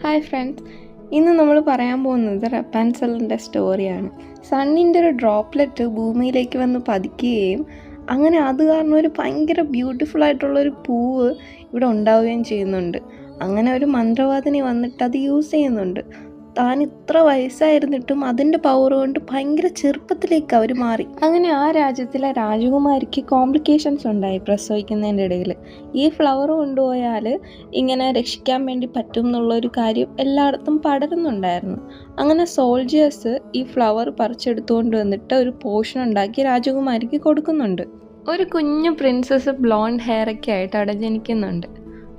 Hi friends, ഇന്ന് നമ്മൾ പറയാൻ പോകുന്നത് റപ്പാൻസെല്ലിൻ്റെ സ്റ്റോറിയാണ്. സണ്ണിൻ്റെ ഒരു ഡ്രോപ്ലെറ്റ് ഭൂമിയിലേക്ക് വന്ന് പതിക്കുകയും അങ്ങനെ അത് കാരണം ഒരു ഭയങ്കര ബ്യൂട്ടിഫുൾ ആയിട്ടുള്ളൊരു പൂവ് ഇവിടെ ഉണ്ടാവുകയും ചെയ്യുന്നുണ്ട്. അങ്ങനെ ഒരു മന്ത്രവാദിനി വന്നിട്ട് അത് യൂസ് ചെയ്യുന്നുണ്ട്. താൻ ഇത്ര വയസ്സായിരുന്നിട്ടും അതിൻ്റെ പവർ കൊണ്ട് ഭയങ്കര ചെറുപ്പത്തിലേക്ക് അവർ മാറി. അങ്ങനെ ആ രാജ്യത്തിലെ രാജകുമാരിക്ക് കോംപ്ലിക്കേഷൻസ് ഉണ്ടായി പ്രസവിക്കുന്നതിൻ്റെ ഇടയിൽ. ഈ ഫ്ലവർ കൊണ്ടുപോയാൽ ഇങ്ങനെ രക്ഷിക്കാൻ വേണ്ടി പറ്റും എന്നുള്ളൊരു കാര്യം എല്ലായിടത്തും പടരുന്നുണ്ടായിരുന്നു. അങ്ങനെ സോൾജിയേഴ്സ് ഈ ഫ്ലവർ പറിച്ചെടുത്തുകൊണ്ട് വന്നിട്ട് ഒരു പോഷൻ ഉണ്ടാക്കി രാജകുമാരിക്ക് കൊടുക്കുന്നുണ്ട്. ഒരു കുഞ്ഞു പ്രിൻസസ് ബ്ലോണ്ട് ഹെയറൊക്കെ ആയിട്ട് അവിടെ ജനിക്കുന്നുണ്ട്.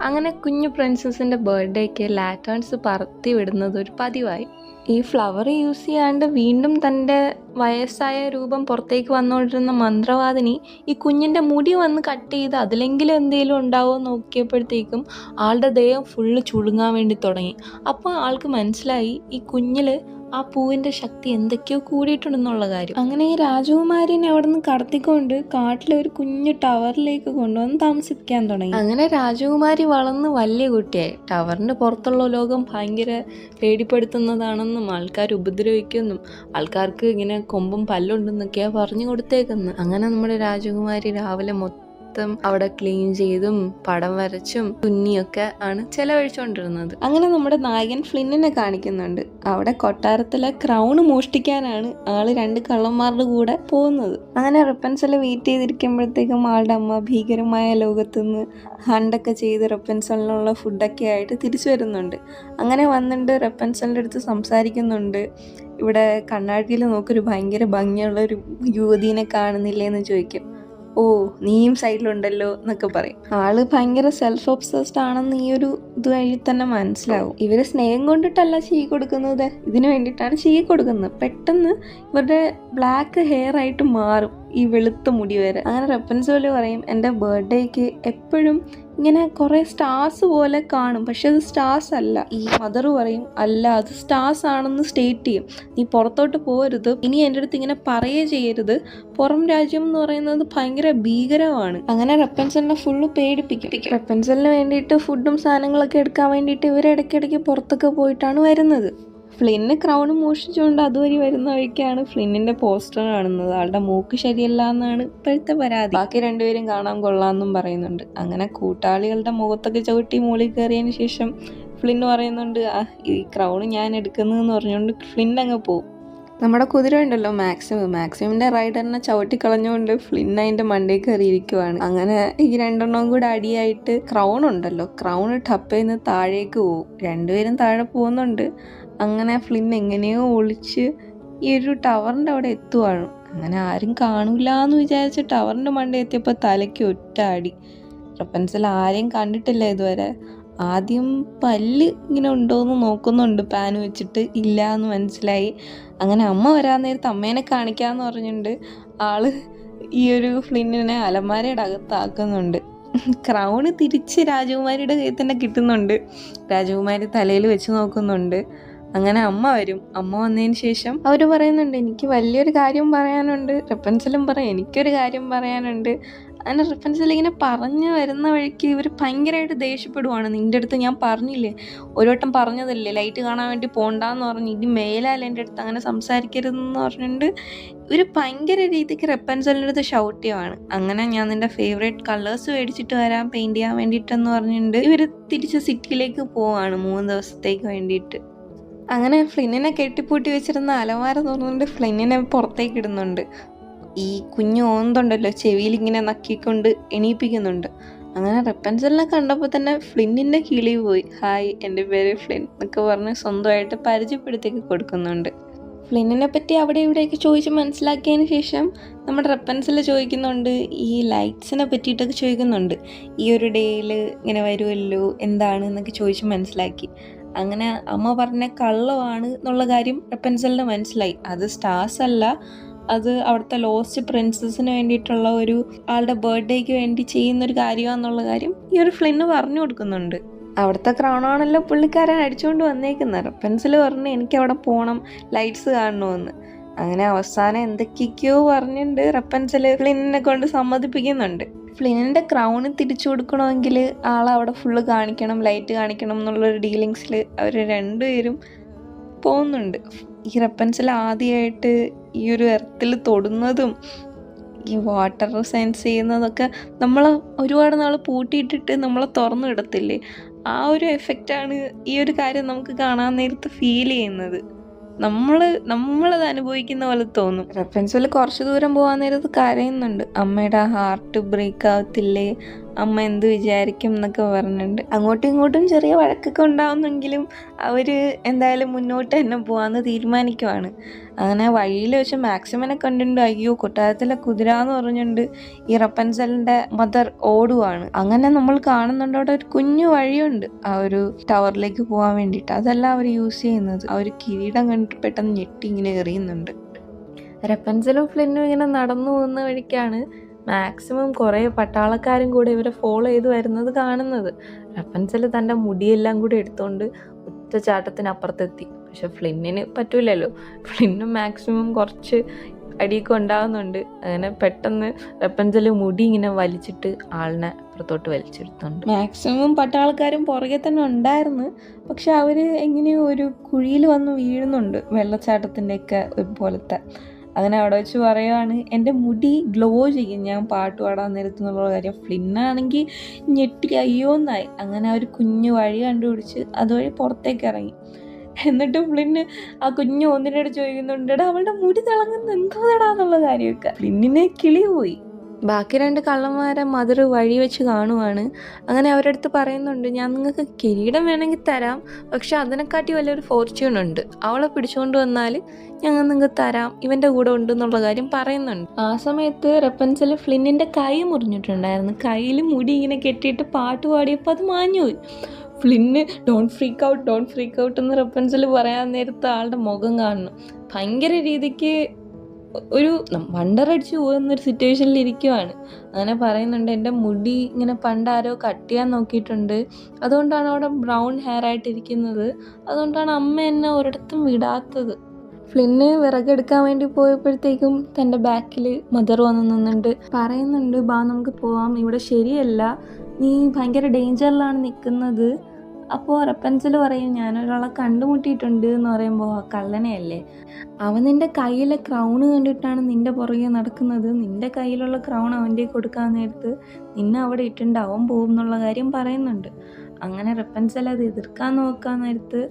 അങ്ങനെ കുഞ്ഞു പ്രിൻസസിൻ്റെ ബർത്ത്ഡേക്ക് ലാറ്റേൺസ് പറത്തി വിടുന്നത് ഒരു പതിവായി. ഈ ഫ്ലവർ യൂസ് ചെയ്യാണ്ട് വീണ്ടും തൻ്റെ വയസ്സായ രൂപം പുറത്തേക്ക് വന്നുകൊണ്ടിരുന്ന മന്ത്രവാദിനി ഈ കുഞ്ഞിൻ്റെ മുടി വന്ന് കട്ട് ചെയ്ത് അതിലെങ്കിലും എന്തെങ്കിലും ഉണ്ടാവുമോ നോക്കിയപ്പോഴത്തേക്കും ആളുടെ ദേഹം ഫുള്ള് ചുളുങ്ങാൻ വേണ്ടി തുടങ്ങി. അപ്പോൾ ആൾക്ക് മനസ്സിലായി ഈ കുഞ്ഞിൽ ആ പൂവിൻ്റെ ശക്തി എന്തൊക്കെയോ കൂടിയിട്ടുണ്ടെന്നുള്ള കാര്യം. അങ്ങനെ ഈ രാജകുമാരിനെ അവിടെ നിന്ന് കടത്തിക്കൊണ്ട് കാട്ടിലെ ഒരു കുഞ്ഞു ടവറിലേക്ക് കൊണ്ടുവന്ന് താമസിക്കാൻ തുടങ്ങി. അങ്ങനെ രാജകുമാരി വളർന്ന് വലിയ കുട്ടിയായി. ടവറിൻ്റെ പുറത്തുള്ള ലോകം ഭയങ്കര പേടിപ്പെടുത്തുന്നതാണെന്നും ആൾക്കാർ ഉപദ്രവിക്കുമെന്നും ആൾക്കാർക്ക് ഇങ്ങനെ കൊമ്പും പല്ലുണ്ടെന്നൊക്കെയാണ് പറഞ്ഞു കൊടുത്തേക്കുന്നത്. അങ്ങനെ നമ്മുടെ രാജകുമാരി രാവിലെ മൊത്തം അവിടെ ക്ലീൻ ചെയ്തും പടം വരച്ചും തുന്നിയൊക്കെ ആണ് ചെലവഴിച്ചുകൊണ്ടിരുന്നത്. അങ്ങനെ നമ്മുടെ നായകൻ ഫ്ലിന്നിനെ കാണിക്കുന്നുണ്ട്. അവിടെ കൊട്ടാരത്തിലെ ക്രൗണ് മോഷ്ടിക്കാനാണ് ആള് 2 കള്ളന്മാരുടെ കൂടെ പോകുന്നത്. അങ്ങനെ റപ്പൻസെൽ വെയിറ്റ് ചെയ്തിരിക്കുമ്പോഴത്തേക്കും ആളുടെ അമ്മ ഭീകരമായ ലോകത്തുനിന്ന് ഹണ്ടൊക്കെ ചെയ്ത് റപ്പൻസെലിനുള്ള ഫുഡൊക്കെ ആയിട്ട് തിരിച്ചു വരുന്നുണ്ട്. അങ്ങനെ വന്നിട്ട് റപ്പൻസെലിൻ്റെ അടുത്ത് സംസാരിക്കുന്നുണ്ട്. ഇവിടെ കണ്ണാടിയിൽ നോക്കൊരു ഭയങ്കര ഭംഗിയുള്ള ഒരു യുവതീനെ കാണുന്നില്ലേ എന്ന് ചോദിക്കും. ഓ, നീയും സൈഡിലുണ്ടല്ലോ എന്നൊക്കെ പറയും. ആള് ഭയങ്കര സെൽഫ് ഒബ്സസ്ഡ് ആണെന്ന് ഈ ഒരു ഇത് വഴി തന്നെ മനസ്സിലാവും. ഇവര് സ്നേഹം കൊണ്ടിട്ടല്ല ചെയ്യി കൊടുക്കുന്നത്, ഇതിനു വേണ്ടിയിട്ടാണ് ചെയ്യി കൊടുക്കുന്നത്. പെട്ടെന്ന് ഇവരുടെ ബ്ലാക്ക് ഹെയർ ആയിട്ട് മാറും ഈ വെളുത്ത മുടി വരെ. അങ്ങനെ റപ്പൻസെൽ പറയും, എൻ്റെ ബർത്ത്ഡേക്ക് എപ്പോഴും ഇങ്ങനെ കുറേ സ്റ്റാർസ് പോലെ കാണും, പക്ഷെ അത് സ്റ്റാർസ് അല്ല. ഈ മദർ പറയും, അല്ല അത് സ്റ്റാർസ് ആണെന്ന് സ്റ്റേറ്റ് ചെയ്യും. നീ പുറത്തോട്ട് പോകരുത്, ഇനി എൻ്റെ അടുത്ത് ഇങ്ങനെ പറയേ ചെയ്യരുത്, പുറം രാജ്യം എന്ന് പറയുന്നത് ഭയങ്കര ഭീകരമാണ്. അങ്ങനെ റപ്പൻസെലിനെ ഫുള്ള് പേടിപ്പിക്കും. റപ്പൻസെലിന് വേണ്ടിയിട്ട് ഫുഡും സാധനങ്ങളൊക്കെ എടുക്കാൻ വേണ്ടിയിട്ട് ഇവർ ഇടയ്ക്കിടയ്ക്ക് പുറത്തൊക്കെ പോയിട്ടാണ് വരുന്നത്. ഫ്ലിന്ന് ക്രൗൺ മോഷിച്ചുകൊണ്ട് അതുവഴി വരുന്ന വഴിക്കാണ് ഫ്ലിന്നിൻ്റെ പോസ്റ്റർ കാണുന്നത്. ആളുടെ മൂക്ക് ശരിയല്ല എന്നാണ് ഇപ്പോഴത്തെ പരാതി. ബാക്കി 2 പേരും കാണാൻ കൊള്ളാമെന്നും പറയുന്നുണ്ട്. അങ്ങനെ കൂട്ടാളികളുടെ മുഖത്തൊക്കെ ചവിട്ടി മുകളിൽ കയറിയതിന് ശേഷം ഫ്ലിന്ന് പറയുന്നുണ്ട്, ഈ ക്രൗൺ ഞാൻ എടുക്കുന്നതെന്ന് പറഞ്ഞുകൊണ്ട് ഫ്ലിന്ന് അങ്ങ് പോവും. നമ്മുടെ കുതിര ഉണ്ടല്ലോ മാക്സിമിൻ്റെ റൈഡറിനെ ചവിട്ടിക്കളഞ്ഞുകൊണ്ട് ഫ്ലിൻ അതിൻ്റെ മണ്ടയിൽ കയറിയിരിക്കുവാണ്. അങ്ങനെ ഈ 2 കൂടെ അടിയായിട്ട് ക്രൗൺ ഉണ്ടല്ലോ, ക്രൗൺ ടപ്പയിൽ നിന്ന് താഴേക്ക് പോവും. 2 പേരും താഴെ പോകുന്നുണ്ട്. അങ്ങനെ ഫ്ലിൻ എങ്ങനെയോ ഒളിച്ച് ഈ ഒരു ടവറിൻ്റെ അവിടെ എത്തുവാണ്. അങ്ങനെ ആരും കാണൂല എന്ന് വിചാരിച്ച് ടവറിൻ്റെ മണ്ടയിൽ എത്തിയപ്പോൾ തലയ്ക്ക് ഒറ്റ അടി. റപ്പൻസെൽ ആരെയും കണ്ടിട്ടില്ല ഇതുവരെ. ആദ്യം പല്ല് ഇങ്ങനെ ഉണ്ടോയെന്ന് നോക്കുന്നുണ്ട്, പാൻ വെച്ചിട്ട് ഇല്ല എന്ന് മനസ്സിലായി. അങ്ങനെ അമ്മ വരാൻ നേരത്ത് അമ്മേനെ കാണിക്കാമെന്ന് പറഞ്ഞിട്ടുണ്ട് ആള് ഈ ഒരു ഫ്ലിന്നിനെ അലമാരയുടെ അകത്താക്കുന്നുണ്ട്. ക്രൗണ് തിരിച്ച് രാജകുമാരിയുടെ കയ്യിൽ തന്നെ കിട്ടുന്നുണ്ട്. രാജകുമാരി തലയിൽ വെച്ച് നോക്കുന്നുണ്ട്. അങ്ങനെ അമ്മ വരും. അമ്മ വന്നതിന് ശേഷം അവർ പറയുന്നുണ്ട്, എനിക്ക് വലിയൊരു കാര്യം പറയാനുണ്ട്. റപ്പൻസെലും പറയും, എനിക്കൊരു കാര്യം പറയാനുണ്ട്. അങ്ങനെ റപ്പൻസെൽ ഇങ്ങനെ പറഞ്ഞു വരുന്ന വഴിക്ക് ഇവർ ഭയങ്കരമായിട്ട് ദേഷ്യപ്പെടുവാണ്. നിൻ്റെ അടുത്ത് ഞാൻ പറഞ്ഞില്ലേ, ഒരു വട്ടം പറഞ്ഞതല്ലേ ലൈറ്റ് കാണാൻ വേണ്ടി പോകണ്ടെന്ന് പറഞ്ഞു, ഇനി മേലാൽ എൻ്റെ അടുത്ത് അങ്ങനെ സംസാരിക്കരുതെന്ന് പറഞ്ഞിട്ടുണ്ട്. ഇവർ ഭയങ്കര രീതിക്ക് റപ്പൻസെലിൻ്റെ അടുത്ത് ഷൗട്ട് ചെയ്യുവാണ്. അങ്ങനെ ഞാൻ നിൻ്റെ ഫേവറേറ്റ് കളേഴ്സ് മേടിച്ചിട്ട് വരാം പെയിൻറ് ചെയ്യാൻ വേണ്ടിയിട്ടെന്ന് പറഞ്ഞിട്ടുണ്ട്. ഇവർ തിരിച്ച് സിറ്റിയിലേക്ക് പോവാണ് 3 ദിവസത്തേക്ക് വേണ്ടിയിട്ട്. അങ്ങനെ ഫ്ലിന്നിനെ കെട്ടിപ്പൂട്ടി വെച്ചിരുന്ന അലമാര തുറന്നുകൊണ്ട് ഫ്ലിന്നിനെ പുറത്തേക്ക് ഇടുന്നുണ്ട്. ഈ കുഞ്ഞു ഓന്തുണ്ടല്ലോ ചെവിയിൽ ഇങ്ങനെ നക്കിക്കൊണ്ട് എണീപ്പിക്കുന്നുണ്ട്. അങ്ങനെ റപ്പൻസെലിനെ കണ്ടപ്പോൾ തന്നെ ഫ്ലിന്നിൻ്റെ കിളി പോയി. ഹായ്, എൻ്റെ പേര് ഫ്ലിൻ എന്നൊക്കെ പറഞ്ഞ് സ്വന്തമായിട്ട് പരിചയപ്പെടുത്തിയൊക്കെ കൊടുക്കുന്നുണ്ട്. ഫ്ലിന്നിനെ പറ്റി അവിടെ ഇവിടെയൊക്കെ ചോദിച്ച് മനസ്സിലാക്കിയതിന് ശേഷം നമ്മുടെ റപ്പൻസെൽ ചോദിക്കുന്നുണ്ട്, ഈ ലൈറ്റ്സിനെ പറ്റിയിട്ടൊക്കെ ചോദിക്കുന്നുണ്ട്. ഈ ഒരു ഡേയിൽ ഇങ്ങനെ വരുമല്ലോ എന്താണ് എന്നൊക്കെ ചോദിച്ച് മനസ്സിലാക്കി. അങ്ങനെ അമ്മ പറഞ്ഞ കള്ളമാണ് എന്നുള്ള കാര്യം റപ്പൻസെലിന് മനസ്സിലായി. അത് സ്റ്റാർസ് അല്ല, അത് അവിടുത്തെ ലോസ്റ്റ് പ്രിൻസസിന് വേണ്ടിയിട്ടുള്ള ഒരു ആളുടെ ബർത്ത്ഡേക്ക് വേണ്ടി ചെയ്യുന്നൊരു കാര്യമാണെന്നുള്ള കാര്യം ഈ ഒരു ഫ്ലിന്ന് പറഞ്ഞു കൊടുക്കുന്നുണ്ട്. അവിടുത്തെ ക്രൗണാണല്ലോ പുള്ളിക്കാരൻ അടിച്ചുകൊണ്ട് വന്നേക്കുന്നത്. റപ്പൻസെൽ പറഞ്ഞു, എനിക്ക് അവിടെ പോകണം, ലൈറ്റ്സ് കാണണമെന്ന്. അങ്ങനെ അവസാനം എന്തൊക്കെയൊക്കെയോ പറഞ്ഞിട്ടുണ്ട് റപ്പൻസെൽ ഫ്ലിന്നിനെ കൊണ്ട് സമ്മതിപ്പിക്കുന്നുണ്ട്. ഫ്ലിനിൻ്റെ ക്രൗണ് തിരിച്ചു കൊടുക്കണമെങ്കിൽ ആളവിടെ ഫുള്ള് കാണിക്കണം, ലൈറ്റ് കാണിക്കണം എന്നുള്ളൊരു ഡീലിങ്സിൽ അവർ രണ്ടുപേരും പോകുന്നുണ്ട്. ഈ റപ്പൻസിൽ ആദ്യമായിട്ട് ഈ ഒരു എർത്തിൽ തൊടുന്നതും ഈ വാട്ടർ സെൻസ് ചെയ്യുന്നതൊക്കെ നമ്മൾ ഒരുപാട് നാൾ പൂട്ടിയിട്ടിട്ട് നമ്മളെ തുറന്നു വിടത്തില്ലേ, ആ ഒരു എഫക്റ്റാണ് ഈ ഒരു കാര്യം നമുക്ക് കാണാൻ നേരത്ത് ഫീൽ ചെയ്യുന്നത്. നമ്മളത് അനുഭവിക്കുന്ന പോലെ തോന്നും. റെഫറൻസിൽ കുറച്ച് ദൂരം പോകാൻ നേരത്ത് കരയുന്നുണ്ട്. അമ്മയുടെ ഹാർട്ട് ബ്രേക്ക് ആവത്തില്ലേ, അമ്മ എന്ത് വിചാരിക്കും എന്നൊക്കെ പറഞ്ഞിട്ടുണ്ട്. അങ്ങോട്ടും ഇങ്ങോട്ടും ചെറിയ വഴക്കൊക്കെ ഉണ്ടാവുന്നെങ്കിലും അവർ എന്തായാലും മുന്നോട്ട് തന്നെ പോകാമെന്ന് തീരുമാനിക്കുവാണ്. അങ്ങനെ വഴിയിൽ വെച്ച് മാക്സിമിനെ കണ്ടിട്ടുണ്ട്. അയ്യോ കൊട്ടാരത്തിലെ കുതിര എന്ന് പറഞ്ഞുകൊണ്ട് ഈ റപ്പൻസലിൻ്റെ മദർ ഓടുവാണ്. അങ്ങനെ നമ്മൾ കാണുന്നുണ്ട് അവിടെ ഒരു കുഞ്ഞു വഴിയുണ്ട് ആ ഒരു ടവറിലേക്ക് പോകാൻ വേണ്ടിയിട്ട്. അതല്ല അവർ യൂസ് ചെയ്യുന്നത്. ആ ഒരു കിരീടം കണ്ടിട്ട് പെട്ടെന്ന് ഞെട്ടി ഇങ്ങനെ എറിയുന്നുണ്ട്. റപ്പൻസലും ഫ്ലിന്നും ഇങ്ങനെ നടന്നു പോകുന്ന വഴിക്കാണ് മാക്സിമം കുറേ പട്ടാളക്കാരും കൂടെ ഇവരെ ഫോളോ ചെയ്ത് വരുന്നത് കാണുന്നത്. റപ്പൻസൽ തൻ്റെ മുടിയെല്ലാം കൂടി എടുത്തുകൊണ്ട് ഒറ്റച്ചാട്ടത്തിനപ്പുറത്തെത്തി. പക്ഷെ ഫ്ലിന്നിന് പറ്റൂലല്ലോ. ഫ്ലിന്നും മാക്സിമം കുറച്ച് അടിയൊക്കെ ഉണ്ടാകുന്നുണ്ട്. അങ്ങനെ പെട്ടെന്ന് റപ്പൻസൽ മുടി ഇങ്ങനെ വലിച്ചിട്ട് ആളിനെ അപ്പുറത്തോട്ട് വലിച്ചെടുത്തുണ്ട്. മാക്സിമം പട്ടാളക്കാരും പുറകെ തന്നെ ഉണ്ടായിരുന്നു. പക്ഷെ അവർ എങ്ങനെയോ ഒരു കുഴിയിൽ വന്ന് വീഴുന്നുണ്ട്, വെള്ളച്ചാട്ടത്തിൻ്റെയൊക്കെ പോലത്തെ. അങ്ങനെ അവിടെ വെച്ച് പറയുവാണ്, എൻ്റെ മുടി ഗ്ലോ ചെയ്യും ഞാൻ പാട്ട് പാടാൻ നേരത്തുന്നുള്ള കാര്യം. ഫ്ലിന്നാണെങ്കിൽ ഞെട്ടി അയ്യോന്നായി. അങ്ങനെ ആ ഒരു കുഞ്ഞു വഴി കണ്ടുപിടിച്ച് അതുവഴി പുറത്തേക്ക് ഇറങ്ങി. എന്നിട്ട് ഫ്ലിന്ന് ആ കുഞ്ഞു ഒന്നിനോട് ചോദിക്കുന്നുണ്ട്, എടാ അവളുടെ മുടി തിളങ്ങുന്ന എന്തോടാന്നുള്ള കാര്യമൊക്കെ. ഫ്ലിന്നിനെ കിളി പോയി. ബാക്കി 2 കള്ളന്മാരെ മദർ വഴി വെച്ച് കാണുവാണ്. അങ്ങനെ അവരുടെ അടുത്ത് പറയുന്നുണ്ട്, ഞാൻ നിങ്ങൾക്ക് കിരീടം വേണമെങ്കിൽ തരാം, പക്ഷെ അതിനെക്കാട്ടി വലിയൊരു ഫോർച്യൂൺ ഉണ്ട്, അവളെ പിടിച്ചുകൊണ്ട് വന്നാൽ ഞങ്ങൾ നിങ്ങൾക്ക് തരാം, ഇവൻ്റെ കൂടെ ഉണ്ട് എന്നുള്ള കാര്യം പറയുന്നുണ്ട്. ആ സമയത്ത് റപ്പൻസൽ ഫ്ലിന്നിൻ്റെ കൈ മുറിഞ്ഞിട്ടുണ്ടായിരുന്നു. കയ്യിൽ മുടി ഇങ്ങനെ കെട്ടിയിട്ട് പാട്ട് പാടിയപ്പോൾ അത് മാഞ്ഞുപോയി. ഫ്ലിന്ന് ഡോണ്ട് ഫ്രീക്ക് ഔട്ട് എന്ന് റപ്പൻസൽ പറയാൻ നേരത്തെ ആളുടെ മുഖം കാണണം. ഭയങ്കര രീതിക്ക് ഒരു വണ്ടറടിച്ച് പോകുന്നൊരു സിറ്റുവേഷനിൽ ഇരിക്കുവാണ്. അങ്ങനെ പറയുന്നുണ്ട്, എൻ്റെ മുടി ഇങ്ങനെ പണ്ടാരോ കട്ട് ചെയ്യാൻ നോക്കിയിട്ടുണ്ട്, അതുകൊണ്ടാണ് അവിടെ ബ്രൗൺ ഹെയർ ആയിട്ടിരിക്കുന്നത്, അതുകൊണ്ടാണ് അമ്മ എന്നെ ഒരിടത്തും വിടാത്തത്. ഫ്ലിന്ന് വിറകെടുക്കാൻ വേണ്ടി പോയപ്പോഴത്തേക്കും തൻ്റെ ബാക്കിൽ മദർ വന്ന് നിന്നുണ്ട്. പറയുന്നുണ്ട്, ബാ നമുക്ക് പോവാം, ഇവിടെ ശരിയല്ല, നീ ഭയങ്കര ഡേഞ്ചറിലാണ് നിൽക്കുന്നത്. അപ്പോൾ റപ്പൻസൽ പറയും, ഞാനൊരാളെ കണ്ടുമുട്ടിയിട്ടുണ്ട് എന്ന് പറയുമ്പോൾ ആ കള്ളനെയല്ലേ, അവൻ നിൻ്റെ കയ്യിലെ ക്രൗണ് കണ്ടിട്ടാണ് നിൻ്റെ പുറകെ നടക്കുന്നത്, നിൻ്റെ കയ്യിലുള്ള ക്രൗൺ അവൻ്റെ കൊടുക്കാൻ നേരത്ത് നിന്നെ അവിടെ ഇട്ടുണ്ട് അവൻ പോകും എന്നുള്ള കാര്യം പറയുന്നുണ്ട്. അങ്ങനെ റപ്പൻസൽ അത് എതിർക്കാൻ നോക്കാൻ നേരത്ത്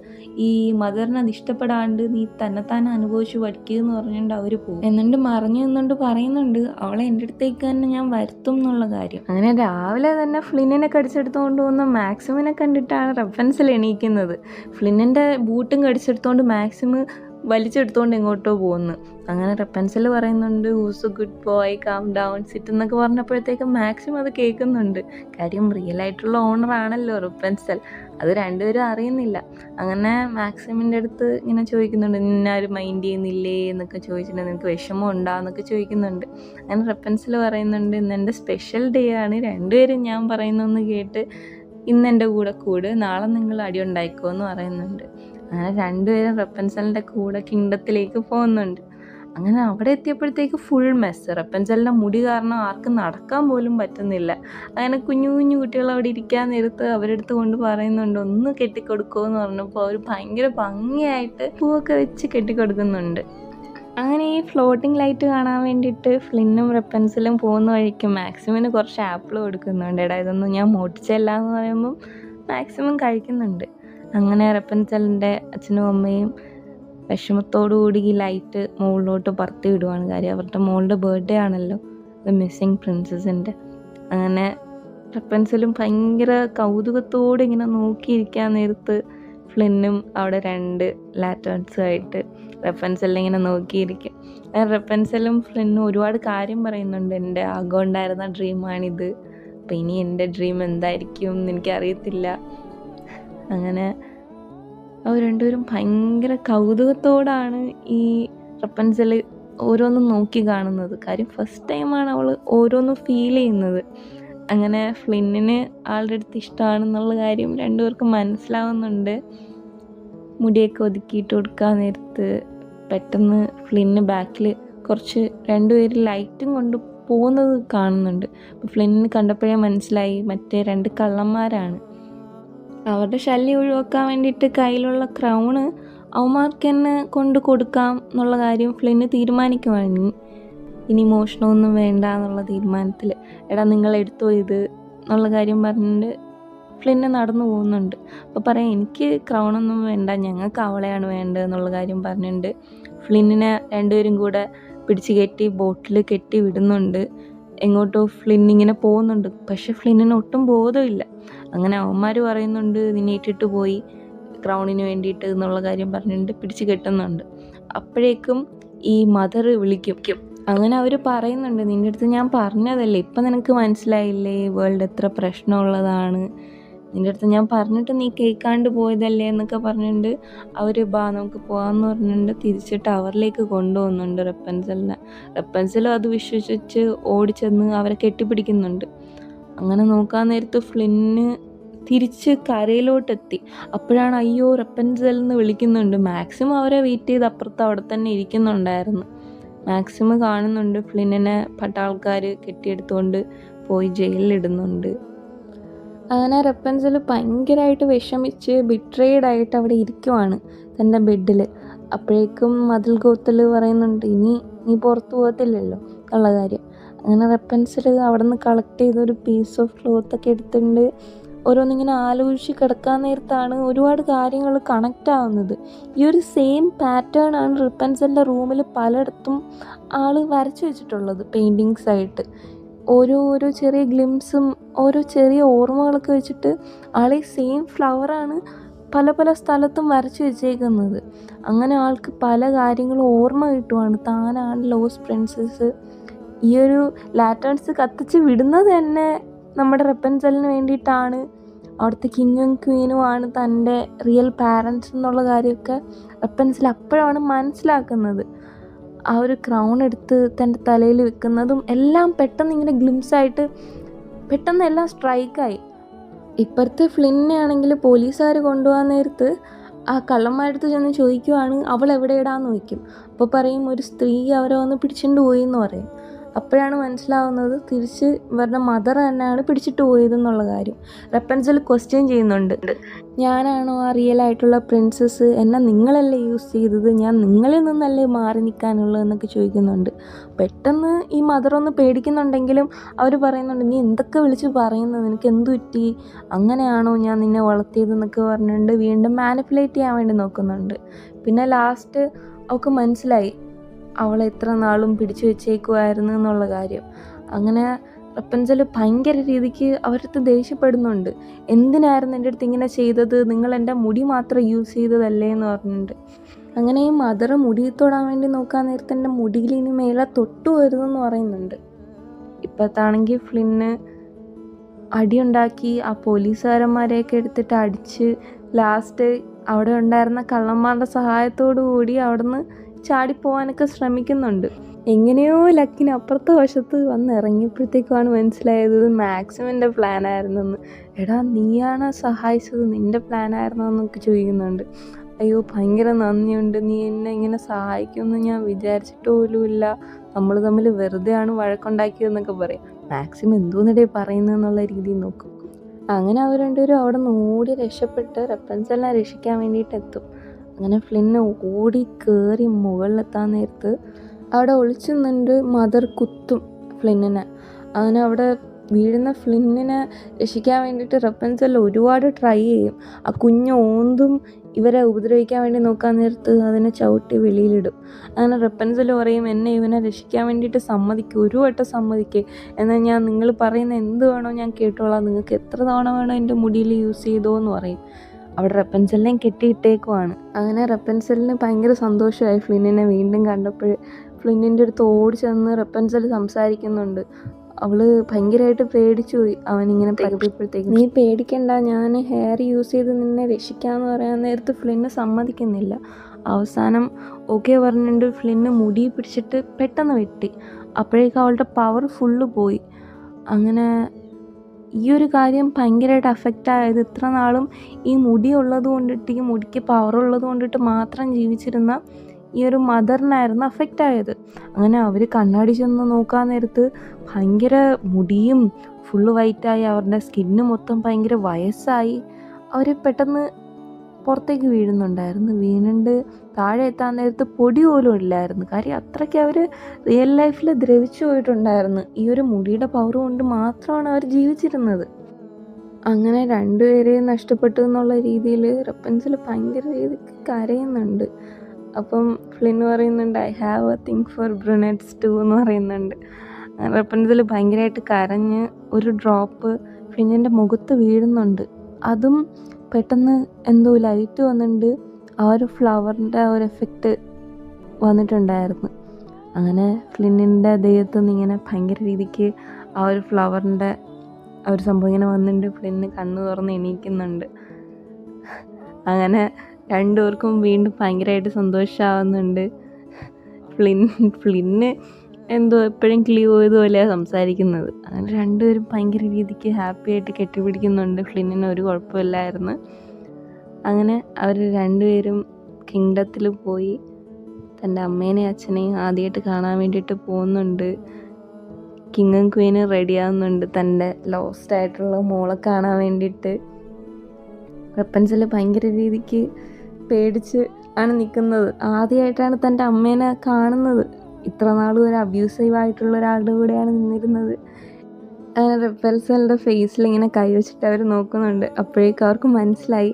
ഈ മദറിന് അത് ഇഷ്ടപ്പെടാണ്ട് നീ തന്നെത്താനെ അനുഭവിച്ച് പഠിക്കുക എന്ന് പറഞ്ഞുകൊണ്ട് അവർ പോകും. എന്നിട്ട് മറിഞ്ഞു നിന്നുകൊണ്ട് പറയുന്നുണ്ട്, അവളെ എൻ്റെ അടുത്തേക്ക് തന്നെ ഞാൻ വരുത്തും എന്നുള്ള കാര്യം. അങ്ങനെ രാവിലെ തന്നെ ഫ്ലിന്നിനെ കടിച്ചെടുത്തുകൊണ്ട് പോകുന്ന മാക്സിമിനെ കണ്ടിട്ടാണ് റപ്പൻസൽ എണീക്കുന്നത്. ഫ്ലിന്നിൻ്റെ ബൂട്ടും കടിച്ചെടുത്തുകൊണ്ട് മാക്സിമം വലിച്ചെടുത്തുകൊണ്ട് എങ്ങോട്ടോ പോകുന്നു. അങ്ങനെ റപ്പൻസൽ പറയുന്നുണ്ട്, whose A good boy, calm down, sit എന്നൊക്കെ പറഞ്ഞപ്പോഴത്തേക്കും മാക്സിമം അത് കേൾക്കുന്നുണ്ട്. കാര്യം റിയൽ ആയിട്ടുള്ള ഓണർ ആണല്ലോ റപ്പൻസൽ, അത് രണ്ടുപേരും അറിയുന്നില്ല. അങ്ങനെ മാക്സിമിൻ്റെ അടുത്ത് ഇങ്ങനെ ചോദിക്കുന്നുണ്ട്, നിന്നാരും മൈൻഡ് ചെയ്യുന്നില്ലേ എന്നൊക്കെ ചോദിച്ചിട്ട് നിനക്ക് വിഷമം ഉണ്ടാന്നൊക്കെ ചോദിക്കുന്നുണ്ട്. അങ്ങനെ റപ്പൻസൽ പറയുന്നുണ്ട്, ഇന്ന് എൻ്റെ സ്പെഷ്യൽ ഡേ ആണ്, രണ്ടുപേരും ഞാൻ പറയുന്നൊന്ന് കേട്ട് ഇന്ന് എൻ്റെ കൂടെ കൂട്, നാളെ നിങ്ങൾ അടി ഉണ്ടായിക്കോ എന്ന് പറയുന്നുണ്ട്. അങ്ങനെ രണ്ടുപേരും റപ്പൻസലിൻ്റെ കൂടെ കിങ്ഡത്തിലേക്ക് പോകുന്നുണ്ട്. അങ്ങനെ അവിടെ എത്തിയപ്പോഴത്തേക്ക് ഫുൾ മെസ്സ്. റപ്പൻസലിൻ്റെ മുടി കാരണം ആർക്കും നടക്കാൻ പോലും പറ്റുന്നില്ല. അങ്ങനെ കുഞ്ഞു കുഞ്ഞു കുട്ടികൾ അവിടെ ഇരിക്കാൻ നേരത്ത് അവരെടുത്ത് കൊണ്ട് പറയുന്നുണ്ട്, ഒന്ന് കെട്ടിക്കൊടുക്കുമോ എന്ന് പറഞ്ഞപ്പോൾ അവർ ഭയങ്കര ഭംഗിയായിട്ട് പൂവൊക്കെ വെച്ച് കെട്ടിക്കൊടുക്കുന്നുണ്ട്. അങ്ങനെ ഈ ഫ്ലോട്ടിംഗ് ലൈറ്റ് കാണാൻ വേണ്ടിയിട്ട് ഫ്ലിന്നും റപ്പൻസലും പോകുന്ന വഴിക്ക് മാക്സിമിന് കുറച്ച് ആപ്പിൾ കൊടുക്കുന്നുണ്ട്. എടാ ഇതൊന്നും ഞാൻ മോട്ടിച്ചല്ല എന്ന് പറയുമ്പം മാക്സിമം കഴിക്കുന്നുണ്ട്. അങ്ങനെ റപ്പൻസലിൻ്റെ അച്ഛനും അമ്മയും വിഷമത്തോടുകൂടി ഈ ലൈറ്റ് മുകളിലോട്ട് പറത്തി വിടുവാണ്. കാര്യം അവരുടെ മോളുടെ ബർത്ത്ഡേ ആണല്ലോ, ദ മിസ്സിങ് പ്രിൻസസിൻ്റെ. അങ്ങനെ റപ്പൻസലും ഭയങ്കര കൗതുകത്തോടെ ഇങ്ങനെ നോക്കിയിരിക്കാൻ നേരത്ത് ഫ്ലിന്നും അവിടെ 2 ലാറ്റേൺസുമായിട്ട് റപ്പൻസലിനെ ഇങ്ങനെ നോക്കിയിരിക്കും. റപ്പൻസലും ഫ്ലിന്നും ഒരുപാട് കാര്യം പറയുന്നുണ്ട്. എൻ്റെ ആഗ്രഹം ഉണ്ടായിരുന്ന ഡ്രീമാണിത്, അപ്പം ഇനി എൻ്റെ ഡ്രീം എന്തായിരിക്കും എന്ന് എനിക്കറിയത്തില്ല. അങ്ങനെ അവർ രണ്ടുപേരും ഭയങ്കര കൗതുകത്തോടാണ് ഈ റപ്പൻസൽ ഓരോന്നും നോക്കി കാണുന്നത്. കാര്യം ഫസ്റ്റ് ടൈമാണ് അവൾ ഓരോന്നും ഫീൽ ചെയ്യുന്നത്. അങ്ങനെ ഫ്ലിന്നിന് ആളുടെ അടുത്ത് ഇഷ്ടമാണെന്നുള്ള കാര്യം രണ്ടുപേർക്കും മനസ്സിലാവുന്നുണ്ട്. മുടിയൊക്കെ ഒതുക്കിയിട്ട് കൊടുക്കാൻ നേരത്ത് പെട്ടെന്ന് ഫ്ലിന്ന് ബാക്കിൽ കുറച്ച് 2 പേര് ലൈറ്റും കൊണ്ട് പോകുന്നത് കാണുന്നുണ്ട്. അപ്പോൾ ഫ്ലിന്നിന് കണ്ടപ്പോഴേ മനസ്സിലായി മറ്റേ 2 കള്ളന്മാരാണ്. അവരുടെ ശല്യം ഒഴിവാക്കാൻ വേണ്ടിയിട്ട് കയ്യിലുള്ള ക്രൗണ് അവന്മാർക്ക് തന്നെ കൊണ്ട് കൊടുക്കാം എന്നുള്ള കാര്യം ഫ്ലിന്ന് തീരുമാനിക്കുവാണ്. ഇനി മോഷണമൊന്നും വേണ്ട എന്നുള്ള തീരുമാനത്തിൽ, എടാ നിങ്ങൾ എടുത്തോ ഇത് എന്നുള്ള കാര്യം പറഞ്ഞിട്ട് ഫ്ലിന്ന് നടന്നു പോകുന്നുണ്ട്. അപ്പോൾ പറയാം എനിക്ക് ക്രൗണൊന്നും വേണ്ട, ഞങ്ങൾക്ക് അവളെയാണ് വേണ്ടത് എന്നുള്ള കാര്യം പറഞ്ഞിട്ടുണ്ട്. ഫ്ലിന്നിനെ രണ്ടുപേരും കൂടെ പിടിച്ച് കയറ്റി ബോട്ടിൽ കെട്ടി വിടുന്നുണ്ട്. എങ്ങോട്ടോ ഫ്ലിന്നിങ്ങനെ പോകുന്നുണ്ട്. പക്ഷെ ഫ്ലിന്നിന് ഒട്ടും ബോധമില്ല. അങ്ങനെ അവന്മാർ പറയുന്നുണ്ട് നിന്നെ ഇട്ടിട്ട് പോയി ക്രൗണിന് വേണ്ടിയിട്ട് എന്നുള്ള കാര്യം പറഞ്ഞിട്ട് പിടിച്ച് കെട്ടുന്നുണ്ട്. അപ്പോഴേക്കും ഈ മദർ വിളിക്കും. അങ്ങനെ അവർ പറയുന്നുണ്ട്, നിൻ്റെ അടുത്ത് ഞാൻ പറഞ്ഞതല്ലേ, ഇപ്പം നിനക്ക് മനസ്സിലായില്ലേ വേൾഡ് എത്ര പ്രശ്നമുള്ളതാണ്, നിൻ്റെ അടുത്ത് ഞാൻ പറഞ്ഞിട്ട് നീ കേൾക്കാണ്ട് പോയതല്ലേ എന്നൊക്കെ പറഞ്ഞിട്ട് അവർ നമുക്ക് പോകാമെന്ന് പറഞ്ഞിട്ട് തിരിച്ച് ടവറിലേക്ക് കൊണ്ടുപോകുന്നുണ്ട് റപ്പൻസലിനെ. റപ്പൻസലും അത് വിശ്വസിച്ച് ഓടിച്ചെന്ന് അവരെ കെട്ടിപ്പിടിക്കുന്നുണ്ട്. അങ്ങനെ നോക്കാൻ നേരത്ത് ഫ്ലിന്ന് തിരിച്ച് കരയിലോട്ടെത്തി. അപ്പോഴാണ് അയ്യോ റപ്പൻസൽ എന്ന് വിളിക്കുന്നുണ്ട്. മാക്സിമം അവരെ വെയിറ്റ് ചെയ്ത് അപ്പുറത്ത് അവിടെ തന്നെ ഇരിക്കുന്നുണ്ടായിരുന്നു. മാക്സിമം കാണുന്നുണ്ട് ഫ്ലിന്നിനെ പട്ടാൾക്കാർ കെട്ടിയെടുത്തുകൊണ്ട് പോയി ജയിലിലിടുന്നുണ്ട്. അങ്ങനെ റപ്പൻസൽ ഭയങ്കരമായിട്ട് വിഷമിച്ച് ബിട്രേഡായിട്ട് അവിടെ ഇരിക്കുവാണ് തൻ്റെ ബെഡിൽ. അപ്പോഴേക്കും മതിൽ ഗോത്തൽ പറയുന്നുണ്ട് ഇനി നീ പുറത്തു പോകത്തില്ലല്ലോ എന്നുള്ള കാര്യം. അങ്ങനെ റപ്പൻസൽ അവിടെ നിന്ന് കളക്ട് ചെയ്തൊരു പീസ് ഓഫ് ക്ലോത്തൊക്കെ എടുത്തിട്ടുണ്ട് ഓരോന്നിങ്ങനെ ആലോചിച്ച് കിടക്കാൻ നേരത്താണ് ഒരുപാട് കാര്യങ്ങൾ കണക്റ്റ് ആവുന്നത്. ഈ ഒരു സെയിം പാറ്റേൺ ആണ് റപ്പൻസലിൻ്റെ റൂമിൽ പലയിടത്തും ആൾ വരച്ചു വെച്ചിട്ടുള്ളത് പെയിൻറ്റിങ്സ് ആയിട്ട്. ഓരോ ചെറിയ ഗ്ലിംസും ഓരോ ചെറിയ ഓർമ്മകളൊക്കെ വെച്ചിട്ട് ആൾ ഈ സെയിം ഫ്ലവറാണ് പല പല സ്ഥലത്തും വരച്ച് വെച്ചേക്കുന്നത്. അങ്ങനെ ആൾക്ക് പല കാര്യങ്ങളും ഓർമ്മ കിട്ടുവാണ്, താനാണ് ലോസ്റ്റ് പ്രിൻസസ്. ഈ ഒരു ലാറ്റേൺസ് കത്തിച്ച് വിടുന്നത് തന്നെ നമ്മുടെ റപ്പൻസലിന് വേണ്ടിയിട്ടാണ്, അവിടുത്തെ കിങ്ങും ക്വീനും ആണ് തൻ്റെ റിയൽ പാരൻസ് എന്നുള്ള കാര്യമൊക്കെ റപ്പൻസൽ അപ്പോഴാണ് മനസ്സിലാക്കുന്നത്. ആ ഒരു ക്രൗൺ എടുത്ത് തൻ്റെ തലയിൽ വെക്കുന്നതും എല്ലാം പെട്ടെന്ന് ഇങ്ങനെ ഗ്ലിംസായിട്ട് പെട്ടെന്ന് എല്ലാം സ്ട്രൈക്കായി. ഇപ്പുറത്തെ ഫ്ലിന്നെ ആണെങ്കിൽ പോലീസുകാർ കൊണ്ടുപോകാൻ നേരത്ത് ആ കള്ളന്മാരടുത്ത് ചെന്ന് ചോദിക്കുവാണ് അവൾ എവിടെയിടാന്ന് ചോദിക്കും. അപ്പോൾ പറയും ഒരു സ്ത്രീ അവരെ വന്ന് പിടിച്ചുകൊണ്ട് പോയി എന്ന് പറയും. അപ്പോഴാണ് മനസ്സിലാവുന്നത് തിരിച്ച് ഇവരുടെ മദർ തന്നെയാണ് പിടിച്ചിട്ട് പോയതെന്നുള്ള കാര്യം. റപ്പൻസൽ ക്വസ്റ്റ്യൻ ചെയ്യുന്നുണ്ട്, ഞാനാണോ ആ റിയൽ ആയിട്ടുള്ള പ്രിൻസസ്, എന്നെ നിങ്ങളല്ലേ യൂസ് ചെയ്തത്, ഞാൻ നിങ്ങളിൽ നിന്നല്ലേ മാറി നിൽക്കാനുള്ളത് എന്നൊക്കെ ചോദിക്കുന്നുണ്ട്. പെട്ടെന്ന് ഈ മദർ ഒന്ന് പേടിക്കുന്നുണ്ടെങ്കിലും അവർ പറയുന്നുണ്ട് നീ എന്തൊക്കെ വിളിച്ച് പറയുന്നത്, നിനക്ക് എന്തു പറ്റി, അങ്ങനെയാണോ ഞാൻ നിന്നെ വളർത്തിയതെന്നൊക്കെ പറഞ്ഞിട്ട് വീണ്ടും മാനിപ്പുലേറ്റ് ചെയ്യാൻ വേണ്ടി നോക്കുന്നുണ്ട്. പിന്നെ ലാസ്റ്റ് അവൾക്ക് മനസ്സിലായി അവളെ എത്ര നാളും പിടിച്ചു വെച്ചേക്കുമായിരുന്നു എന്നുള്ള കാര്യം. അങ്ങനെ റപ്പൻസൽ ഭയങ്കര രീതിക്ക് അവരടുത്ത് ദേഷ്യപ്പെടുന്നുണ്ട്. എന്തിനായിരുന്നു എൻ്റെ അടുത്ത് ഇങ്ങനെ ചെയ്തത്, നിങ്ങൾ എൻ്റെ മുടി മാത്രം യൂസ് ചെയ്തതല്ലേ എന്ന് പറഞ്ഞിട്ടുണ്ട്. അങ്ങനെ ഈ മദർ മുടി തൊടാൻ വേണ്ടി നോക്കാൻ നേരത്തെ എൻ്റെ മുടിയിൽ ഇനി മേലെ തൊട്ടു വരുന്നെന്ന് പറയുന്നുണ്ട്. ഇപ്പോഴത്താണെങ്കിൽ ഫ്ലിന്ന് അടിയുണ്ടാക്കി ആ പോലീസുകാരന്മാരെയൊക്കെ എടുത്തിട്ട് അടിച്ച് ലാസ്റ്റ് അവിടെ ഉണ്ടായിരുന്ന കള്ളന്മാരുടെ സഹായത്തോടു കൂടി അവിടുന്ന് ചാടിപ്പോവാനൊക്കെ ശ്രമിക്കുന്നുണ്ട്. എങ്ങനെയോ ലക്കിന് അപ്പുറത്തെ വശത്ത് വന്ന് ഇറങ്ങിയപ്പോഴത്തേക്കുമാണ് മനസ്സിലായത് മാക്സിമിൻ്റെ പ്ലാനായിരുന്നെന്ന്. എടാ നീയാണ് സഹായിച്ചത്, നിൻ്റെ പ്ലാനായിരുന്നോന്നൊക്കെ ചോദിക്കുന്നുണ്ട്. അയ്യോ ഭയങ്കര നന്ദിയുണ്ട്, നീ എന്നെ ഇങ്ങനെ സഹായിക്കുമെന്ന് ഞാൻ വിചാരിച്ചിട്ട് പോലുമില്ല, നമ്മൾ തമ്മിൽ വെറുതെയാണ് വഴക്കുണ്ടാക്കിയതെന്നൊക്കെ പറയും. മാക്സിമം എന്തോന്നിടേ പറയുന്നതെന്നുള്ള രീതിയിൽ നോക്കും. അങ്ങനെ അവർ രണ്ടുപേരും അവിടെ നിന്ന് ഓടി രക്ഷപ്പെട്ട് റപ്പൻസലിനെ രക്ഷിക്കാൻ വേണ്ടിയിട്ട് എത്തും. അങ്ങനെ ഫ്ലിന്ന് ഓടി കയറി മുകളിലെത്താൻ നേരത്ത് അവിടെ ഒളിച്ചു നിന്നുണ്ട് മദർ കുത്തും ഫ്ലിന്നിനെ. അങ്ങനെ അവിടെ വീഴുന്ന ഫ്ലിന്നിനെ രക്ഷിക്കാൻ വേണ്ടിയിട്ട് റപ്പൻസൽ ഒരുപാട് ട്രൈ ചെയ്യും. ആ കുഞ്ഞ് ഓന്തും ഇവരെ ഉപദ്രവിക്കാൻ വേണ്ടി നോക്കാൻ നേരത്ത് അതിനെ ചവിട്ടി വെളിയിലിടും. അങ്ങനെ റപ്പൻസൽ പറയും എന്നെ ഇവനെ രക്ഷിക്കാൻ വേണ്ടിയിട്ട് സമ്മതിക്കും, ഒരു വട്ടം സമ്മതിക്കേ, എന്നാൽ ഞാൻ നിങ്ങൾ പറയുന്ന എന്ത് വേണോ ഞാൻ കേട്ടോളാം, നിങ്ങൾക്ക് എത്ര തവണ വേണോ എൻ്റെ മുടിയിൽ യൂസ് ചെയ്തോ എന്ന് പറയും. അവിടെ റപ്പൻസലിനെയും കെട്ടിയിട്ടേക്കുവാണ്. അങ്ങനെ റപ്പൻസലിന് ഭയങ്കര സന്തോഷമായി ഫ്ലിന്നിനെ വീണ്ടും കണ്ടപ്പോൾ. ഫ്ലിന്നിൻ്റെ അടുത്ത് ഓടി ചെന്ന് റപ്പൻസൽ സംസാരിക്കുന്നുണ്ട്. അവൾ ഭയങ്കരമായിട്ട് പേടിച്ചു പോയി അവനിങ്ങനെ പറ്റിയപ്പോഴത്തേക്ക്. നീ പേടിക്കണ്ട, ഞാൻ ഹെയർ യൂസ് ചെയ്ത് നിന്നെ രക്ഷിക്കാമെന്ന് പറയാൻ നേരത്ത് ഫ്ലിന്ന് സമ്മതിക്കുന്നില്ല. അവസാനം ഓക്കെ പറഞ്ഞിട്ട് ഫ്ലിന്ന് മുടി പിടിച്ചിട്ട് പെട്ടെന്ന് വെട്ടി. അപ്പോഴേക്കും അവളുടെ പവർ ഫുള്ള് പോയി. അങ്ങനെ ഈ ഒരു കാര്യം ഭയങ്കരമായിട്ട് അഫക്റ്റ് ആയത് ഇത്ര നാളും ഈ മുടി ഉള്ളത് കൊണ്ടിട്ട്, ഈ മുടിക്ക് പവർ ഉള്ളത് കൊണ്ടിട്ട് മാത്രം ജീവിച്ചിരുന്ന ഈ ഒരു മദറിനായിരുന്നു അഫക്റ്റ് ആയത്. അങ്ങനെ അവർ കണ്ണാടി ചെന്ന് നോക്കാൻ നേരത്ത് ഭയങ്കര മുടിയും ഫുള്ള് വൈറ്റായി, അവരുടെ സ്കിന്ന് മൊത്തം ഭയങ്കര വയസ്സായി. അവർ പെട്ടെന്ന് പുറത്തേക്ക് വീഴുന്നുണ്ടായിരുന്നു. വീണിട്ട് താഴെ എത്താൻ നേരത്ത് പൊടി പോലും ഇല്ലായിരുന്നു. കാര്യം അത്രയ്ക്ക് അവർ റിയൽ ലൈഫിൽ ദ്രവിച്ചു പോയിട്ടുണ്ടായിരുന്നു. ഈ ഒരു മുടിയുടെ പവർ കൊണ്ട് മാത്രമാണ് അവർ ജീവിച്ചിരുന്നത്. അങ്ങനെ രണ്ടുപേരെയും നഷ്ടപ്പെട്ടു എന്നുള്ള രീതിയിൽ റപ്പൻസിൽ ഭയങ്കര രീതിക്ക് കരയുന്നുണ്ട്. അപ്പം ഫ്ലിൻ പറയുന്നുണ്ട്, I have a thing for brunettes too എന്ന് പറയുന്നുണ്ട്. റപ്പൻസിൽ ഭയങ്കരമായിട്ട് കരഞ്ഞ് ഒരു ഡ്രോപ്പ് ഫ്ലിന്നിൻ്റെ മുഖത്ത് വീഴുന്നുണ്ട്. അതും പെട്ടെന്ന് എന്തോ ലൈറ്റ് വന്നിട്ടുണ്ട്, ആ ഒരു ഫ്ലവറിൻ്റെ ആ ഒരു എഫക്റ്റ് വന്നിട്ടുണ്ടായിരുന്നു. അങ്ങനെ ഫ്ലിന്നിൻ്റെ ദേഹത്തു നിന്ന് ഇങ്ങനെ ഭയങ്കര രീതിക്ക് ആ ഒരു ഫ്ലവറിൻ്റെ ആ ഒരു സംഭവം ഇങ്ങനെ വന്നിട്ടുണ്ട്. ഫ്ലിന്ന് കണ്ണ് തുറന്ന് എണീക്കുന്നുണ്ട്. അങ്ങനെ രണ്ടുപേർക്കും വീണ്ടും ഭയങ്കരമായിട്ട് സന്തോഷമാവുന്നുണ്ട്. ഫ്ലിന്ന് എന്തോ എപ്പോഴും ക്ലീവ് ചെയ്തുപോലെയാണ് സംസാരിക്കുന്നത്. അങ്ങനെ രണ്ടുപേരും ഭയങ്കര രീതിക്ക് ഹാപ്പി ആയിട്ട് കെട്ടിപ്പിടിക്കുന്നുണ്ട്. ഫ്ലിന്നിന് ഒരു കുഴപ്പമില്ലായിരുന്നു. അങ്ങനെ അവർ രണ്ടുപേരും കിങ്ഡത്തിൽ പോയി തൻ്റെ അമ്മേനെയും അച്ഛനെയും ആദ്യമായിട്ട് കാണാൻ വേണ്ടിയിട്ട് പോകുന്നുണ്ട്. കിങ്ങും ക്വീനും റെഡിയാവുന്നുണ്ട് തൻ്റെ ലോസ്റ്റ് ആയിട്ടുള്ള മോളെ കാണാൻ വേണ്ടിയിട്ട്. റപ്പൻസിൽ ഭയങ്കര രീതിക്ക് പേടിച്ച് ആണ് നിൽക്കുന്നത്. ആദ്യമായിട്ടാണ് തൻ്റെ അമ്മേനെ കാണുന്നത്. ഇത്ര നാളും ഒരു അബ്യൂസീവായിട്ടുള്ള ഒരാളുടെ കൂടെയാണ് നിന്നിരുന്നത്. അങ്ങനെ റപ്പൻസിലിൻ്റെ ഫേസിൽ ഇങ്ങനെ കൈവച്ചിട്ട് അവർ നോക്കുന്നുണ്ട്. അപ്പോഴേക്കും അവർക്ക് മനസ്സിലായി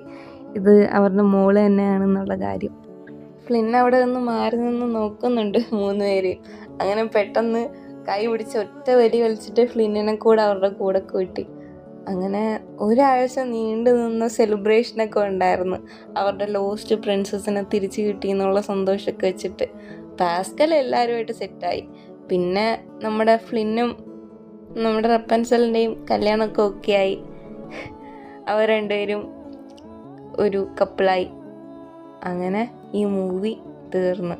ഇത് അവരുടെ മോള് തന്നെയാണെന്നുള്ള കാര്യം. ഫ്ലിൻ അവിടെ നിന്ന് മാറി നിന്ന് നോക്കുന്നുണ്ട് മൂന്നുപേരെയും. അങ്ങനെ പെട്ടെന്ന് കൈ പിടിച്ച് ഒറ്റ വലി വലിച്ചിട്ട് ഫ്ലിന്നിനെ കൂടെ അവരുടെ കൂടെ കൂട്ടി. അങ്ങനെ ഒരാഴ്ച നീണ്ടു നിന്ന സെലിബ്രേഷനൊക്കെ ഉണ്ടായിരുന്നു. അവരുടെ ലോസ്റ്റ് പ്രിൻസസിനെ തിരിച്ചു കിട്ടി എന്നുള്ള സന്തോഷമൊക്കെ വെച്ചിട്ട് പാസ്കൽ എല്ലാവരുമായിട്ട് സെറ്റായി. പിന്നെ നമ്മുടെ ഫ്ലിന്നും നമ്മുടെ റപ്പൻസലിൻ്റെയും കല്യാണമൊക്കെ ഓക്കെ ആയി. അവർ രണ്ടുപേരും ഒരു കപ്പിളായി. അങ്ങനെ ഈ മൂവി തീർന്നു.